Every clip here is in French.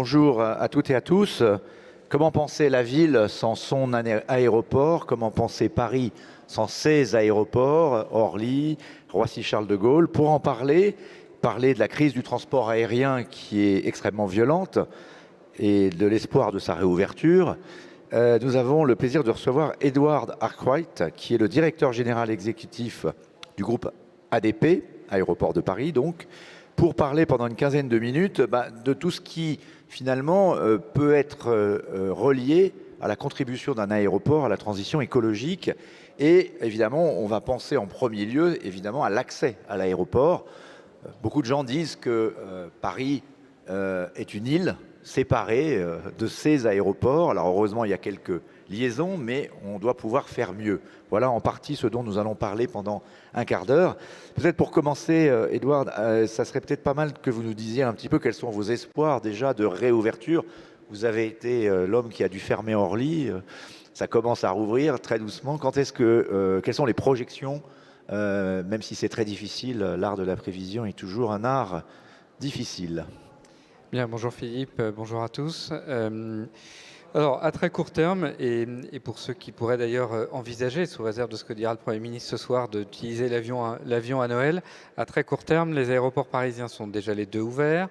bonjour à toutes et à tous. Comment penser la ville sans son aéroport? Comment penser Paris sans ses aéroports, Orly, Roissy-Charles de Gaulle? Pour en parler de la crise du transport aérien qui est extrêmement violente et de l'espoir de sa réouverture, nous avons le plaisir de recevoir Edward Arkwright, qui est le directeur général exécutif du groupe ADP, Aéroport de Paris donc, pour parler pendant une quinzaine de minutes de tout ce qui finalement peut être relié à la contribution d'un aéroport à la transition écologique. Et évidemment, on va penser en premier lieu évidemment à l'accès à l'aéroport. Beaucoup de gens disent que Paris est une île séparée de ces aéroports. Alors heureusement, il y a quelques liaisons, mais on doit pouvoir faire mieux. Voilà en partie ce dont nous allons parler pendant un quart d'heure. Peut-être pour commencer, Edward, ça serait peut-être pas mal que vous nous disiez un petit peu quels sont vos espoirs déjà de réouverture. Vous avez été l'homme qui a dû fermer Orly. Ça commence à rouvrir très doucement. Quelles sont les projections, même si c'est très difficile, l'art de la prévision est toujours un art difficile. Bien, bonjour Philippe, bonjour à tous. Alors, à très court terme, et pour ceux qui pourraient d'ailleurs envisager, sous réserve de ce que dira le Premier ministre ce soir, d'utiliser l'avion à Noël, à très court terme, les aéroports parisiens sont déjà les deux ouverts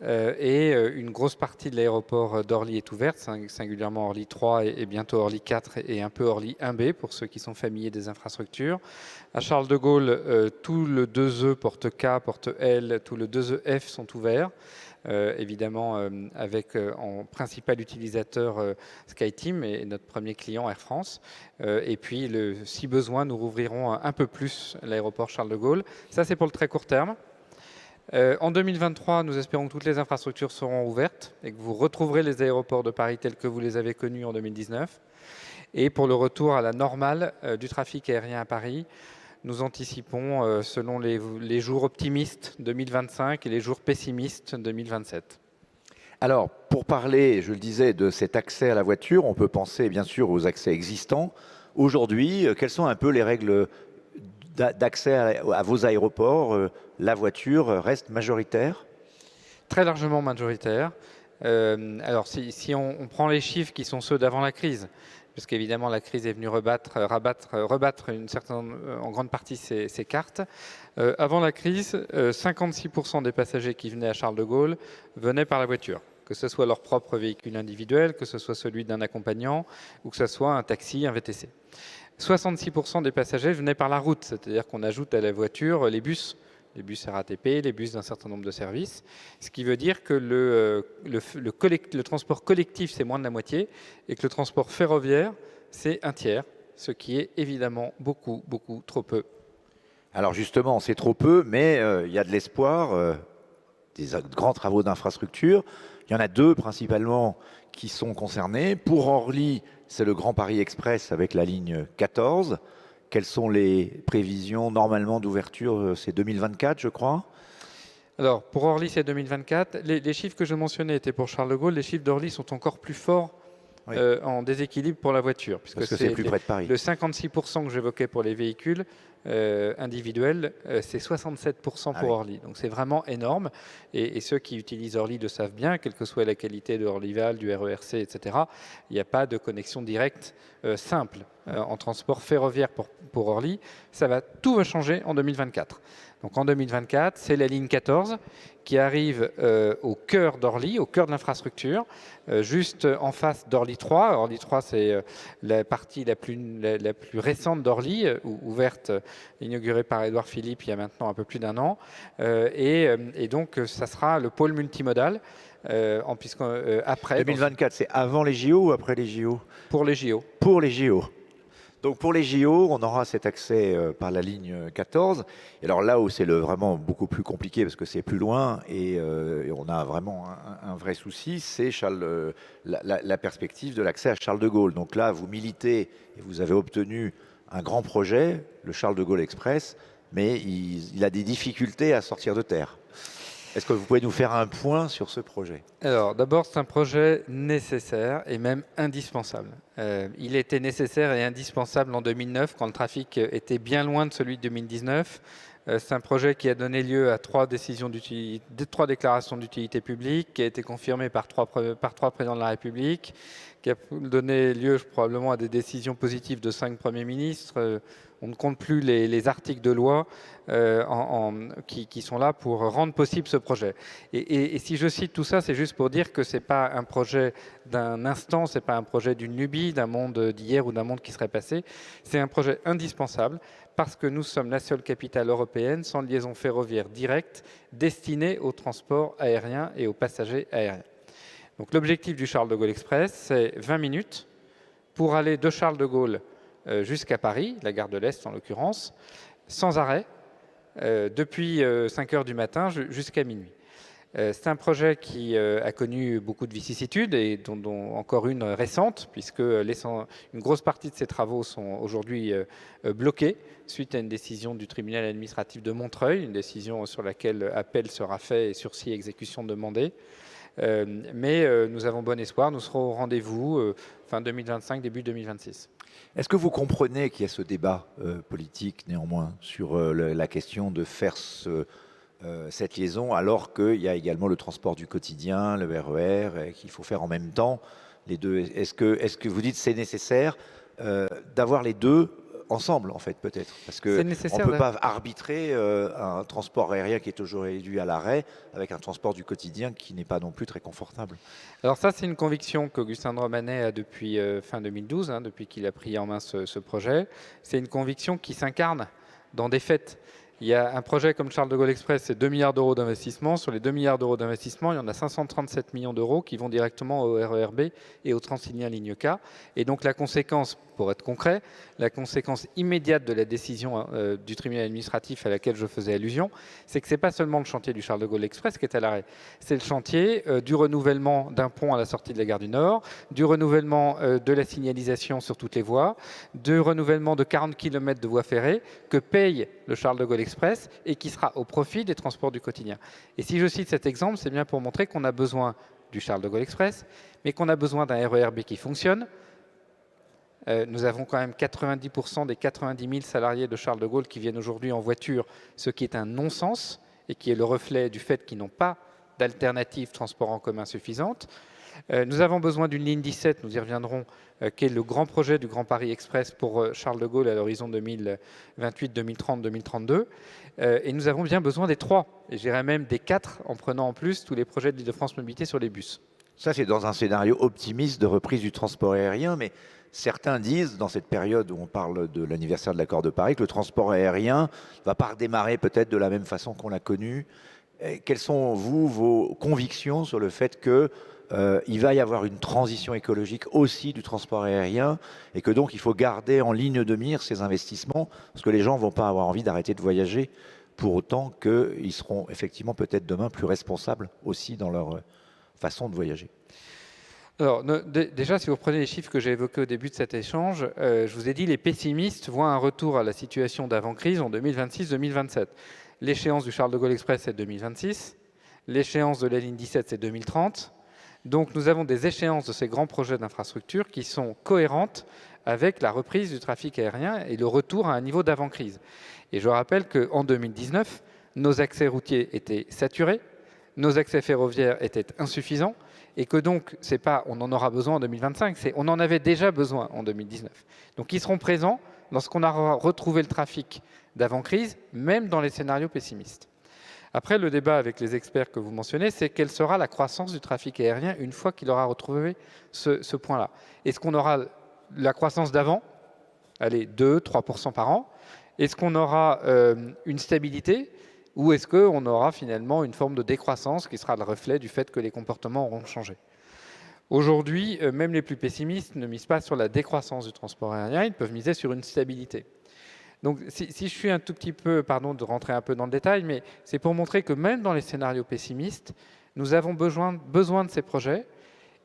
et une grosse partie de l'aéroport d'Orly est ouverte, singulièrement Orly 3 et bientôt Orly 4 et un peu Orly 1B pour ceux qui sont familiers des infrastructures. À Charles de Gaulle, tout le 2E porte K, porte L, tout le 2EF sont ouverts. Évidemment avec en principal utilisateur SkyTeam et notre premier client Air France. Et puis, si besoin, nous rouvrirons un peu plus l'aéroport Charles de Gaulle. Ça, c'est pour le très court terme. En 2023, nous espérons que toutes les infrastructures seront ouvertes et que vous retrouverez les aéroports de Paris tels que vous les avez connus en 2019. Et pour le retour à la normale du trafic aérien à Paris, nous anticipons selon les jours optimistes 2025 et les jours pessimistes 2027. Alors, pour parler, je le disais, de cet accès à la voiture, on peut penser bien sûr aux accès existants. Aujourd'hui, quelles sont un peu les règles d'accès à vos aéroports? La voiture reste majoritaire? Très largement majoritaire. Alors, si on prend les chiffres qui sont ceux d'avant la crise, parce qu'évidemment la crise est venue rebattre en grande partie ces cartes. Avant la crise, 56% des passagers qui venaient à Charles de Gaulle venaient par la voiture, que ce soit leur propre véhicule individuel, que ce soit celui d'un accompagnant, ou que ce soit un taxi, un VTC. 66% des passagers venaient par la route, c'est-à-dire qu'on ajoute à la voiture les bus RATP, les bus d'un certain nombre de services, ce qui veut dire que le transport collectif, c'est moins de la moitié, et que le transport ferroviaire, c'est un tiers, ce qui est évidemment beaucoup, beaucoup trop peu. Alors justement, c'est trop peu, mais il y a de l'espoir, des grands travaux d'infrastructure. Il y en a deux principalement qui sont concernés. Pour Orly, c'est le Grand Paris Express avec la ligne 14. Quelles sont les prévisions normalement d'ouverture? C'est 2024, je crois. Alors, pour Orly, c'est 2024. Les chiffres que je mentionnais étaient pour Charles de Gaulle. Les chiffres d'Orly sont encore plus forts en déséquilibre pour la voiture. Parce que c'est plus près de Paris. Le 56% que j'évoquais pour les véhicules individuels, c'est 67% pour Orly. Donc, c'est vraiment énorme. Et ceux qui utilisent Orly le savent bien, quelle que soit la qualité de Orlyval, du RERC, etc. Il n'y a pas de connexion directe simple en transport ferroviaire pour Orly. Tout va changer en 2024. Donc en 2024, c'est la ligne 14 qui arrive au cœur d'Orly, au cœur de l'infrastructure, juste en face d'Orly 3. Orly 3, c'est la partie la plus récente d'Orly, ouverte, inaugurée par Édouard Philippe il y a maintenant un peu plus d'un an. Et donc, ça sera le pôle multimodal. Après, 2024, c'est avant les JO ou après les JO? Pour les JO. Pour les JO. Donc pour les JO, on aura cet accès par la ligne 14. Et alors là où c'est vraiment beaucoup plus compliqué parce que c'est plus loin et on a vraiment un vrai souci, c'est la perspective de l'accès à Charles de Gaulle. Donc là, vous militez et vous avez obtenu un grand projet, le Charles de Gaulle Express, mais il a des difficultés à sortir de terre. Est-ce que vous pouvez nous faire un point sur ce projet? Alors, d'abord, c'est un projet nécessaire et même indispensable. Il était nécessaire et indispensable en 2009, quand le trafic était bien loin de celui de 2019. C'est un projet qui a donné lieu à 3 déclarations d'utilité publique, qui a été confirmé par trois présidents de la République, qui a donné lieu probablement à des décisions positives de 5 premiers ministres. On ne compte plus les articles de loi qui sont là pour rendre possible ce projet. Et si je cite tout ça, c'est juste pour dire que ce n'est pas un projet d'un instant, ce n'est pas un projet d'une lubie, d'un monde d'hier ou d'un monde qui serait passé. C'est un projet indispensable parce que nous sommes la seule capitale européenne sans liaison ferroviaire directe destinée au transport aérien et aux passagers aériens. Donc l'objectif du Charles de Gaulle Express, c'est 20 minutes pour aller de Charles de Gaulle jusqu'à Paris, la gare de l'Est en l'occurrence, sans arrêt, depuis 5 heures du matin jusqu'à minuit. C'est un projet qui a connu beaucoup de vicissitudes et dont encore une récente, puisque une grosse partie de ces travaux sont aujourd'hui bloqués suite à une décision du tribunal administratif de Montreuil, une décision sur laquelle appel sera fait et sursis et exécution demandée. Mais nous avons bon espoir, nous serons au rendez-vous fin 2025, début 2026. Est-ce que vous comprenez qu'il y a ce débat politique néanmoins sur la question de faire cette liaison, alors qu'il y a également le transport du quotidien, le RER, et qu'il faut faire en même temps les deux? Est-ce que vous dites que c'est nécessaire d'avoir les deux ensemble, en fait, peut-être? Parce qu'on ne peut pas arbitrer un transport aérien qui est toujours réduit à l'arrêt avec un transport du quotidien qui n'est pas non plus très confortable. Alors ça, c'est une conviction qu'Augustin de Romanet a depuis fin 2012, depuis qu'il a pris en main ce projet. C'est une conviction qui s'incarne dans des faits. Il y a un projet comme Charles de Gaulle Express, c'est 2 milliards d'euros d'investissement. Sur les 2 milliards d'euros d'investissement, il y en a 537 millions d'euros qui vont directement au RERB et au Transilien Ligne K. Et donc la conséquence, pour être concret, la conséquence immédiate de la décision du tribunal administratif à laquelle je faisais allusion, c'est que ce n'est pas seulement le chantier du Charles de Gaulle Express qui est à l'arrêt. C'est le chantier du renouvellement d'un pont à la sortie de la gare du Nord, du renouvellement de la signalisation sur toutes les voies, du renouvellement de 40 km de voies ferrées que paye le Charles de Gaulle Express et qui sera au profit des transports du quotidien. Et si je cite cet exemple, c'est bien pour montrer qu'on a besoin du Charles de Gaulle Express, mais qu'on a besoin d'un RERB qui fonctionne. Nous avons quand même 90% des 90 000 salariés de Charles de Gaulle qui viennent aujourd'hui en voiture, ce qui est un non-sens et qui est le reflet du fait qu'ils n'ont pas d'alternative transport en commun suffisante. Nous avons besoin d'une ligne 17, nous y reviendrons, qui est le grand projet du Grand Paris Express pour Charles de Gaulle à l'horizon 2028, 2030, 2032. Et nous avons bien besoin des 3, et je dirais même des 4, en prenant en plus tous les projets de l'Île-de-France Mobilité sur les bus. Ça, c'est dans un scénario optimiste de reprise du transport aérien, mais certains disent, dans cette période où on parle de l'anniversaire de l'accord de Paris, que le transport aérien ne va pas redémarrer peut-être de la même façon qu'on l'a connu. Quelles sont, vous, vos convictions sur le fait qu'il va y avoir une transition écologique aussi du transport aérien et que donc il faut garder en ligne de mire ces investissements parce que les gens ne vont pas avoir envie d'arrêter de voyager pour autant qu'ils seront effectivement peut-être demain plus responsables aussi dans leur façon de voyager? Alors, déjà, si vous prenez les chiffres que j'ai évoqués au début de cet échange, je vous ai dit les pessimistes voient un retour à la situation d'avant-crise en 2026-2027. L'échéance du Charles de Gaulle Express, c'est 2026. L'échéance de la ligne 17, c'est 2030. Donc, nous avons des échéances de ces grands projets d'infrastructure qui sont cohérentes avec la reprise du trafic aérien et le retour à un niveau d'avant-crise. Et je rappelle qu'en 2019, nos accès routiers étaient saturés, nos accès ferroviaires étaient insuffisants, et que donc, c'est pas on en aura besoin en 2025, c'est on en avait déjà besoin en 2019. Donc, ils seront présents lorsqu'on aura retrouvé le trafic d'avant-crise, même dans les scénarios pessimistes. Après, le débat avec les experts que vous mentionnez, c'est quelle sera la croissance du trafic aérien une fois qu'il aura retrouvé ce point-là. Est-ce qu'on aura la croissance d'avant, allez, 2-3% par an? Est-ce qu'on aura une stabilité? Ou est-ce qu'on aura finalement une forme de décroissance qui sera le reflet du fait que les comportements auront changé? Aujourd'hui, même les plus pessimistes ne misent pas sur la décroissance du transport aérien, ils peuvent miser sur une stabilité. Donc si je suis un tout petit peu, pardon de rentrer un peu dans le détail, mais c'est pour montrer que même dans les scénarios pessimistes, nous avons besoin de ces projets.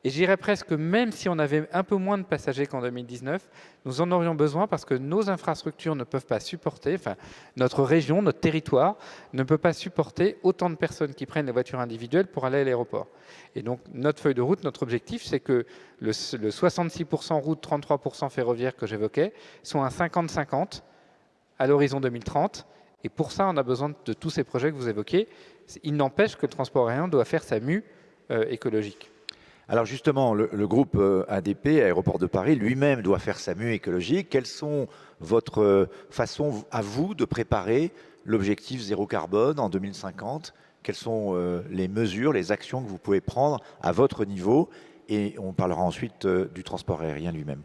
Et j'irais presque, même si on avait un peu moins de passagers qu'en 2019, nous en aurions besoin parce que nos infrastructures ne peuvent pas supporter, enfin notre région, notre territoire ne peut pas supporter autant de personnes qui prennent les voitures individuelles pour aller à l'aéroport. Et donc notre feuille de route, notre objectif, c'est que le 66% route, 33% ferroviaire que j'évoquais soit un 50-50 à l'horizon 2030 Et pour ça, on a besoin de tous ces projets que vous évoquez. Il n'empêche que le transport aérien doit faire sa mue écologique. Alors justement, le groupe ADP, Aéroport de Paris, lui-même doit faire sa mue écologique. Quelles sont votre façon à vous de préparer l'objectif zéro carbone en 2050? Quelles sont les mesures, les actions que vous pouvez prendre à votre niveau? Et on parlera ensuite du transport aérien lui-même.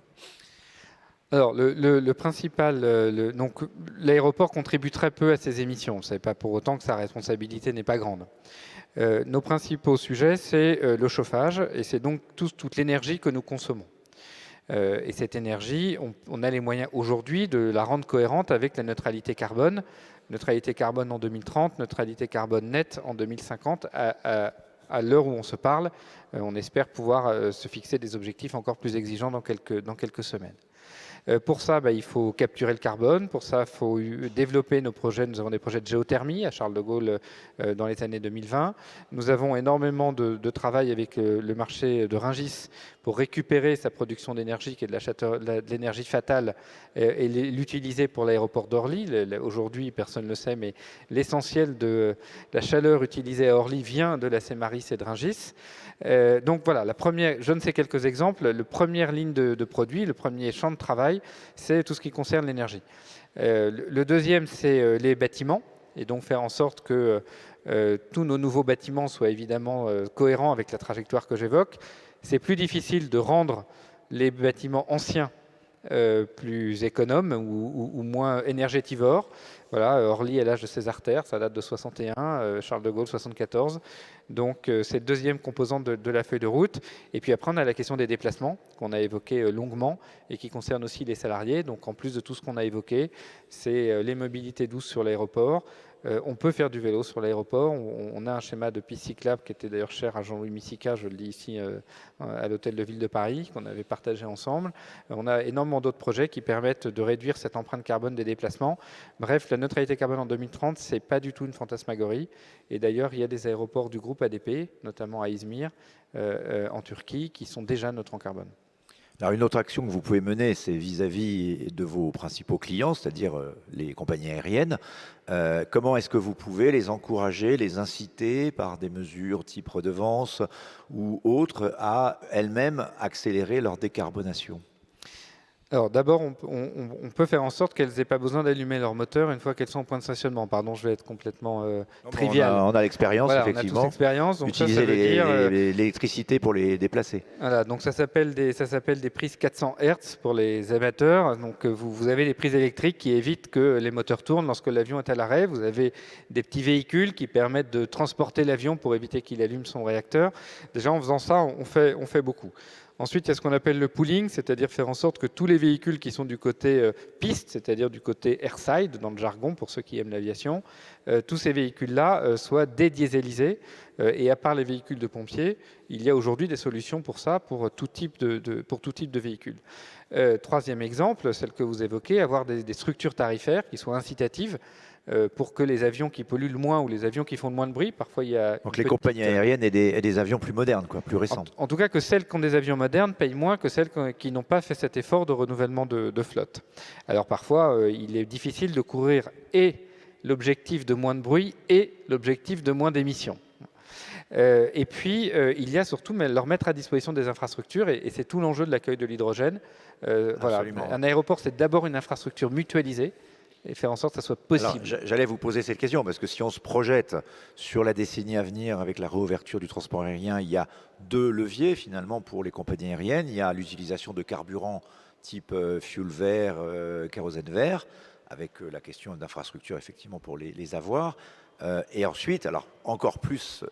Alors, le principal, donc l'aéroport contribue très peu à ces émissions. Ce n'est pas pour autant que sa responsabilité n'est pas grande. Nos principaux sujets, c'est le chauffage, et c'est donc toute l'énergie que nous consommons. Et cette énergie, on a les moyens aujourd'hui de la rendre cohérente avec la neutralité carbone. Neutralité carbone en 2030, neutralité carbone nette en 2050. À l'heure où on se parle, on espère pouvoir se fixer des objectifs encore plus exigeants dans quelques semaines. Pour ça, il faut capturer le carbone. Pour ça, il faut développer nos projets. Nous avons des projets de géothermie à Charles de Gaulle dans les années 2020. Nous avons énormément de travail avec le marché de Rungis pour récupérer sa production d'énergie, qui est de l'énergie fatale, et l'utiliser pour l'aéroport d'Orly. Aujourd'hui, personne ne le sait, mais l'essentiel de la chaleur utilisée à Orly vient de la Cemaris et de Rungis. Donc voilà, je ne sais quelques exemples. La première ligne de produits, le premier champ de travail, c'est tout ce qui concerne l'énergie. Le deuxième, c'est les bâtiments, et donc faire en sorte que tous nos nouveaux bâtiments soient évidemment cohérents avec la trajectoire que j'évoque. C'est plus difficile de rendre les bâtiments anciens plus économes ou moins énergétivores. Voilà, Orly est l'âge de ses artères, ça date de 61, Charles de Gaulle 74. Donc c'est le deuxième composant de la feuille de route. Et puis après, on a la question des déplacements qu'on a évoqué longuement et qui concerne aussi les salariés. Donc en plus de tout ce qu'on a évoqué, c'est les mobilités douces sur l'aéroport. On peut faire du vélo sur l'aéroport. On a un schéma de piste cyclable qui était d'ailleurs cher à Jean-Louis Missica, je le dis ici, à l'hôtel de ville de Paris, qu'on avait partagé ensemble. On a énormément d'autres projets qui permettent de réduire cette empreinte carbone des déplacements. Bref, la neutralité carbone en 2030, ce n'est pas du tout une fantasmagorie. Et d'ailleurs, il y a des aéroports du groupe ADP, notamment à Izmir, en Turquie, qui sont déjà neutres en carbone. Alors une autre action que vous pouvez mener, c'est vis-à-vis de vos principaux clients, c'est-à-dire les compagnies aériennes. Comment est-ce que vous pouvez les encourager, les inciter par des mesures type redevance ou autres à elles-mêmes accélérer leur décarbonation? Alors d'abord, on peut faire en sorte qu'elles n'aient pas besoin d'allumer leur moteur une fois qu'elles sont au point de stationnement. Pardon, je vais être complètement trivial. On a l'expérience, voilà, effectivement. On a tous l'expérience. Donc utiliser l'électricité pour les déplacer. Voilà, donc ça s'appelle des prises 400 Hz pour les amateurs. Donc vous avez des prises électriques qui évitent que les moteurs tournent lorsque l'avion est à l'arrêt. Vous avez des petits véhicules qui permettent de transporter l'avion pour éviter qu'il allume son réacteur. Déjà, en faisant ça, on fait beaucoup. Ensuite, il y a ce qu'on appelle le pooling, c'est-à-dire faire en sorte que tous les véhicules qui sont du côté piste, c'est-à-dire du côté airside, dans le jargon, pour ceux qui aiment l'aviation, tous ces véhicules-là soient dédiésélisés. Et à part les véhicules de pompiers, il y a aujourd'hui des solutions pour ça, pour tout type de véhicules. Troisième exemple, celle que vous évoquez, avoir des structures tarifaires qui soient incitatives pour que les avions qui polluent le moins ou les avions qui font le moins de bruit, parfois il y a... Donc les compagnies aériennes et des avions plus modernes, plus récents. En tout cas, que celles qui ont des avions modernes payent moins que celles qui n'ont pas fait cet effort de renouvellement de flotte. Alors parfois, il est difficile de couvrir et l'objectif de moins de bruit et l'objectif de moins d'émissions. Et puis, il y a surtout leur mettre à disposition des infrastructures, et c'est tout l'enjeu de l'accueil de l'hydrogène. Voilà. Un aéroport, c'est d'abord une infrastructure mutualisée, et faire en sorte que ça soit possible. J'allais vous poser cette question, parce que si on se projette sur la décennie à venir avec la réouverture du transport aérien, il y a deux leviers finalement pour les compagnies aériennes. Il y a l'utilisation de carburants type fuel vert, kérosène vert, avec la question d'infrastructure effectivement pour les avoir. Et ensuite, alors encore plus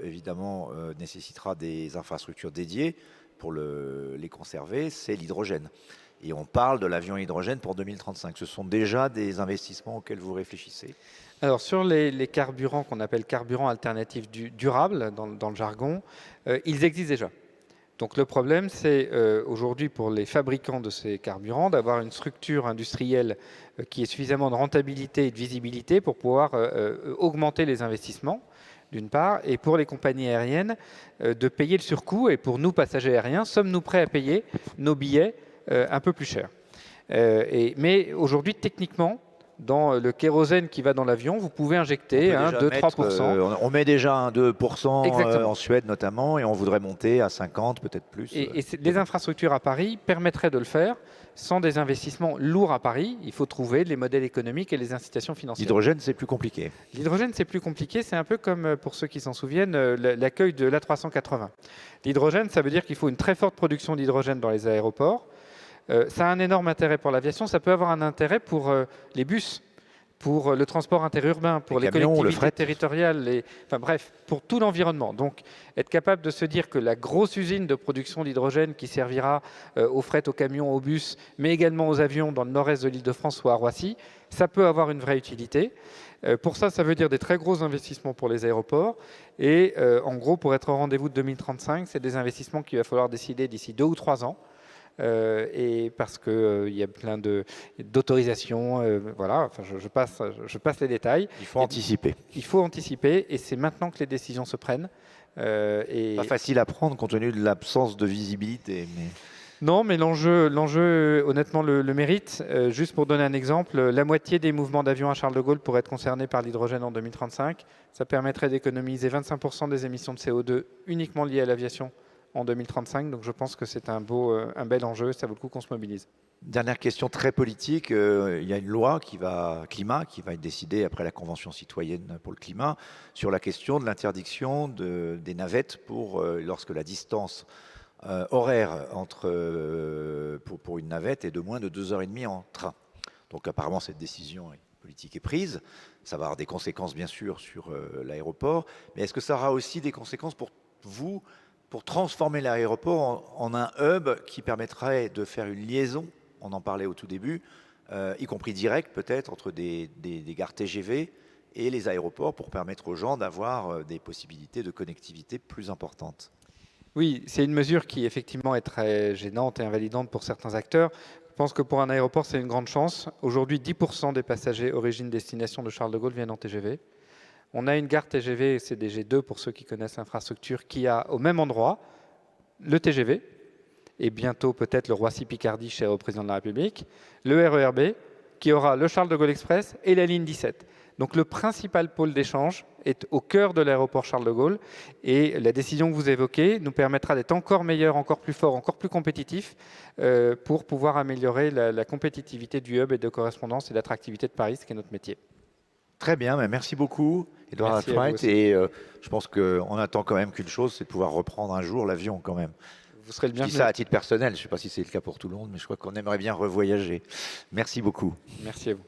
évidemment nécessitera des infrastructures dédiées pour les conserver, c'est l'hydrogène. Et on parle de l'avion hydrogène pour 2035. Ce sont déjà des investissements auxquels vous réfléchissez? Alors sur les carburants qu'on appelle carburants alternatifs durables dans le jargon, ils existent déjà. Donc le problème, c'est aujourd'hui pour les fabricants de ces carburants d'avoir une structure industrielle qui ait suffisamment de rentabilité et de visibilité pour pouvoir augmenter les investissements, d'une part, et pour les compagnies aériennes, de payer le surcoût. Et pour nous, passagers aériens, sommes-nous prêts à payer nos billets un peu plus cher? Mais aujourd'hui, techniquement, dans le kérosène qui va dans l'avion, vous pouvez injecter 2-3%. On met déjà un 2% Exactement. en Suède notamment, et on voudrait monter à 50, peut-être plus. Et les infrastructures à Paris permettraient de le faire sans des investissements lourds à Paris. Il faut trouver les modèles économiques et les incitations financières. L'hydrogène, c'est plus compliqué. L'hydrogène, c'est plus compliqué. C'est un peu comme, pour ceux qui s'en souviennent, l'accueil de l'A380. L'hydrogène, ça veut dire qu'il faut une très forte production d'hydrogène dans les aéroports. Ça a un énorme intérêt pour l'aviation. Ça peut avoir un intérêt pour les bus, pour le transport interurbain, pour les camions, collectivités territoriales, enfin bref, pour tout l'environnement. Donc, être capable de se dire que la grosse usine de production d'hydrogène qui servira aux fret, aux camions, aux bus, mais également aux avions dans le nord-est de l'Île-de-France ou à Roissy, ça peut avoir une vraie utilité. Pour ça, ça veut dire des très gros investissements pour les aéroports. Et en gros, pour être au rendez-vous de 2035, c'est des investissements qu'il va falloir décider d'ici 2 ou 3 ans. Et parce qu'il y a plein d'autorisations, voilà, enfin, je passe les détails. Il faut anticiper. Il faut anticiper, et c'est maintenant que les décisions se prennent. Pas facile à prendre compte tenu de l'absence de visibilité. Mais... Non, mais l'enjeu, honnêtement, le mérite. Juste pour donner un exemple, la moitié des mouvements d'avions à Charles de Gaulle pourraient être concernés par l'hydrogène en 2035. Ça permettrait d'économiser 25% des émissions de CO2 uniquement liées à l'aviation en 2035. Donc je pense que c'est un bel enjeu, ça vaut le coup qu'on se mobilise. Dernière question très politique, il y a une loi climat qui va être décidée après la Convention citoyenne pour le climat sur la question de l'interdiction des navettes lorsque la distance horaire pour une navette est de moins de 2h30 en train. Donc apparemment cette décision politique est prise, ça va avoir des conséquences bien sûr sur l'aéroport, mais est-ce que ça aura aussi des conséquences pour vous pour transformer l'aéroport en un hub qui permettrait de faire une liaison, on en parlait au tout début, y compris direct peut-être entre des gares TGV et les aéroports pour permettre aux gens d'avoir des possibilités de connectivité plus importantes. Oui, c'est une mesure qui effectivement est très gênante et invalidante pour certains acteurs. Je pense que pour un aéroport, c'est une grande chance. Aujourd'hui, 10% des passagers origine-destination de Charles de Gaulle viennent en TGV. On a une gare TGV, CDG2 pour ceux qui connaissent l'infrastructure, qui a au même endroit le TGV et bientôt peut-être le Roissy-Picardie cher au président de la République, le RERB qui aura le Charles de Gaulle Express et la ligne 17. Donc le principal pôle d'échange est au cœur de l'aéroport Charles de Gaulle et la décision que vous évoquez nous permettra d'être encore meilleur, encore plus fort, encore plus compétitif pour pouvoir améliorer la compétitivité du hub et de correspondance et d'attractivité de Paris, ce qui est notre métier. Très bien, mais merci beaucoup, Edouard Arkwright. Et je pense qu'on attend quand même qu'une chose, c'est de pouvoir reprendre un jour l'avion quand même. Vous serez le bienvenu. Je dis ça à titre personnel, je ne sais pas si c'est le cas pour tout le monde, mais je crois qu'on aimerait bien revoyager. Merci beaucoup. Merci à vous.